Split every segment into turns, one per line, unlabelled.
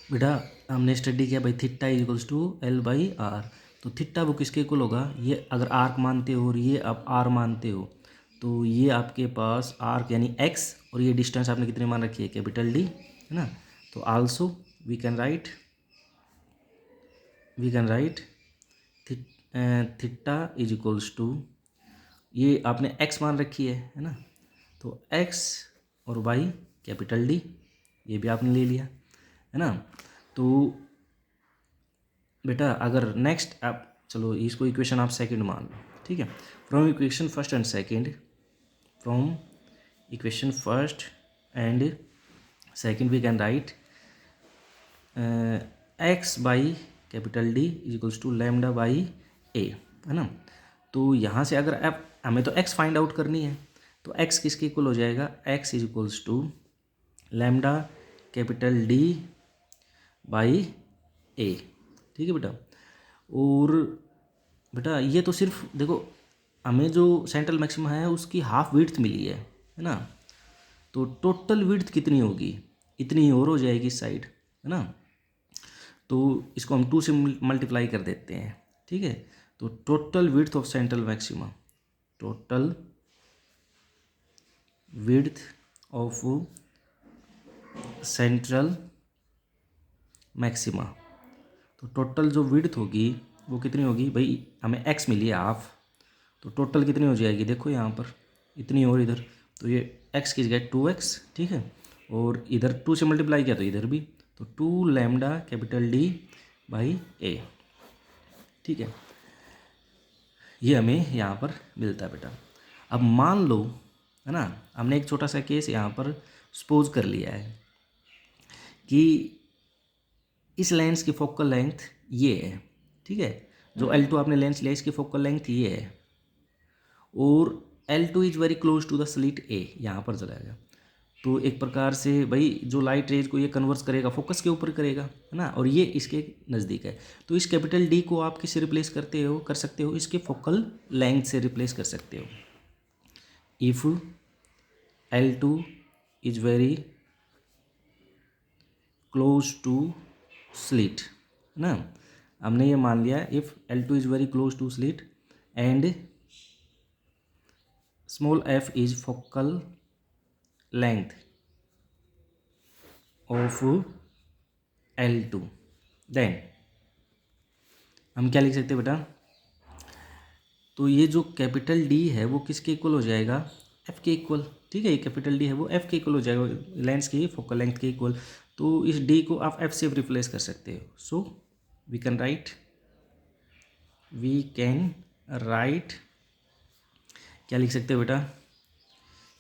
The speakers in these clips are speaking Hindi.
बेटा हमने स्टडी किया भाई theta is equals to L by R. तो थीटा वो किसके इक्वल होगा, ये अगर आर्क मानते हो और ये आप आर मानते हो तो ये आपके पास आर्क यानी एक्स और ये डिस्टेंस आपने कितने मान रखी है, कैपिटल डी, है ना। तो also we can write theta is equals to, ये आपने एक्स मान रखी है ना, तो एक्स और वाई कैपिटल डी, ये भी आपने ले लिया, है ना। तो बेटा अगर नेक्स्ट आप चलो इसको इक्वेशन आप सेकंड मान लो, ठीक है। From equation first and second we can write X by capital D is equals to lambda by A, है ना। तो यहाँ से अगर आप हमें तो एक्स फाइंड आउट करनी है, तो एक्स किसके इक्वल हो जाएगा, X is equals to lambda capital D by A, ठीक है बेटा। और बेटा ये तो सिर्फ देखो हमें जो सेंट्रल मैक्सिमा है उसकी हाफ विड्थ मिली है ना। तो टोटल विड्थ कितनी होगी, इतनी और हो जाएगी इस साइड, है ना। तो इसको हम 2 से मल्टीप्लाई कर देते हैं, ठीक है। तो total width of central maxima, total width of central maxima, तो टोटल जो विड्थ होगी वो कितनी होगी भाई, हमें एक्स मिली है हाफ, तो टोटल कितनी हो जाएगी, देखो यहाँ पर इतनी और इधर, तो ये एक्स की जगह 2x, ठीक है। और इधर 2 से मल्टीप्लाई किया तो इधर भी, तो 2 lambda capital D by A, ठीक है। ये हमें यहाँ पर मिलता है बेटा। अब मान लो, है ना, हमने एक छोटा सा केस यहाँ पर सपोज कर लिया है कि इस लेंस की फोकल लेंथ ये है, ठीक है। जो L2 आपने लेंस लिया इसकी फोकल लेंथ ये है और L2 is very close to the slit A, यहाँ पर चलाएगा। तो एक प्रकार से भाई जो लाइट रेज को ये कन्वर्स करेगा फोकस के ऊपर करेगा, है ना, और ये इसके नज़दीक है। तो इस कैपिटल डी को आप किससे रिप्लेस कर सकते हो, इसके फोकल लेंथ से रिप्लेस कर सकते हो। If L2 is very close to slit, है ना, हमने ये मान लिया if L2 is very close to slit and small f is focal length of L2, then हम क्या लिख सकते हैं बेटा, तो ये जो कैपिटल D है वो किसके इक्वल हो जाएगा, f के इक्वल, ठीक है। ये कैपिटल D है वो f के इक्वल हो जाएगा, लेंस की फोकल लेंथ के इक्वल। तो इस D को आप f से रिप्लेस कर सकते हो। सो वी कैन राइट क्या लिख सकते हो बेटा,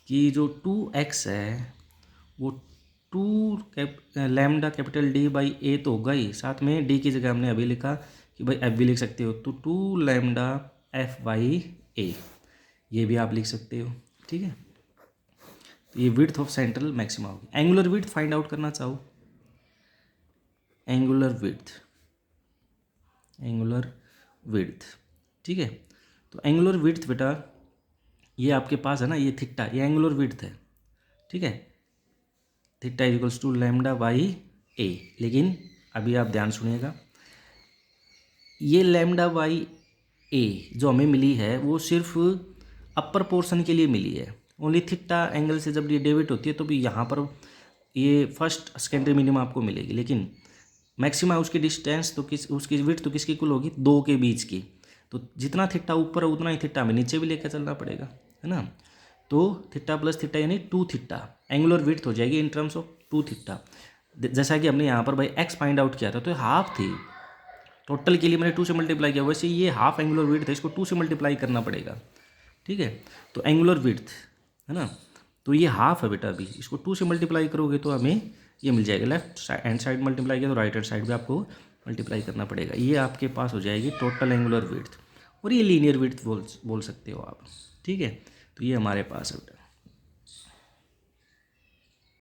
कि जो 2x है वो 2 लैम्डा कैपिटल डी बाई ए तो होगा ही, साथ में डी की जगह हमने अभी लिखा कि भाई एफ भी लिख सकते हो, तो 2 लैम्डा एफ बाई ए, ये भी आप लिख सकते हो, ठीक है। तो ये विड्थ ऑफ सेंट्रल मैक्सिमा होगी। एंगुलर विड्थ फाइंड आउट करना चाहो, एंगुलर विड्थ, ठीक है। तो एंगुलर विड्थ बेटा ये आपके पास है ना, ये थीटा, ये एंगुलर विड्थ है, ठीक है। Theta is equals to lambda by A, लेकिन अभी आप ध्यान सुनिएगा, ये लैम्डा बाई ए जो हमें मिली है वो सिर्फ अपर पोर्शन के लिए मिली है। ओनली थीटा एंगल से जब ये डेविएट होती है तो भी यहाँ पर ये फर्स्ट सेकेंडरी मिनिमम आपको मिलेगी, लेकिन मैक्सिमा उसकी डिस्टेंस तो उसकी विड्थ तो किसकी इक्वल होगी, 2 के बीच की। तो जितना थीटा ऊपर है उतना ही थीटा हमें नीचे भी लेकर चलना पड़ेगा, है ना। तो थीटा प्लस थीटा यानी 2 थीटा एंगुलर विड्थ हो जाएगी इन टर्म्स ऑफ 2 थीटा। जैसा कि हमने यहाँ पर भाई एक्स फाइंड आउट किया था तो हाफ थी, टोटल के लिए मैंने 2 से मल्टीप्लाई किया, वैसे ये हाफ एंगुलर विड्थ है, इसको 2 से मल्टीप्लाई करना पड़ेगा, ठीक है। तो एंगुलर विड्थ, है ना, तो ये हाफ है बेटा, अभी इसको 2 से मल्टीप्लाई करोगे तो हमें ये मिल जाएगा। लेफ्ट हैंड साइड मल्टीप्लाई किया तो राइट हैंड साइड भी आपको मल्टीप्लाई करना पड़ेगा, ये आपके पास हो जाएगी टोटल एंगुलर विड्थ, और ये लीनियर विड्थ बोल सकते हो आप, ठीक है। तो ये हमारे पास है बेटा।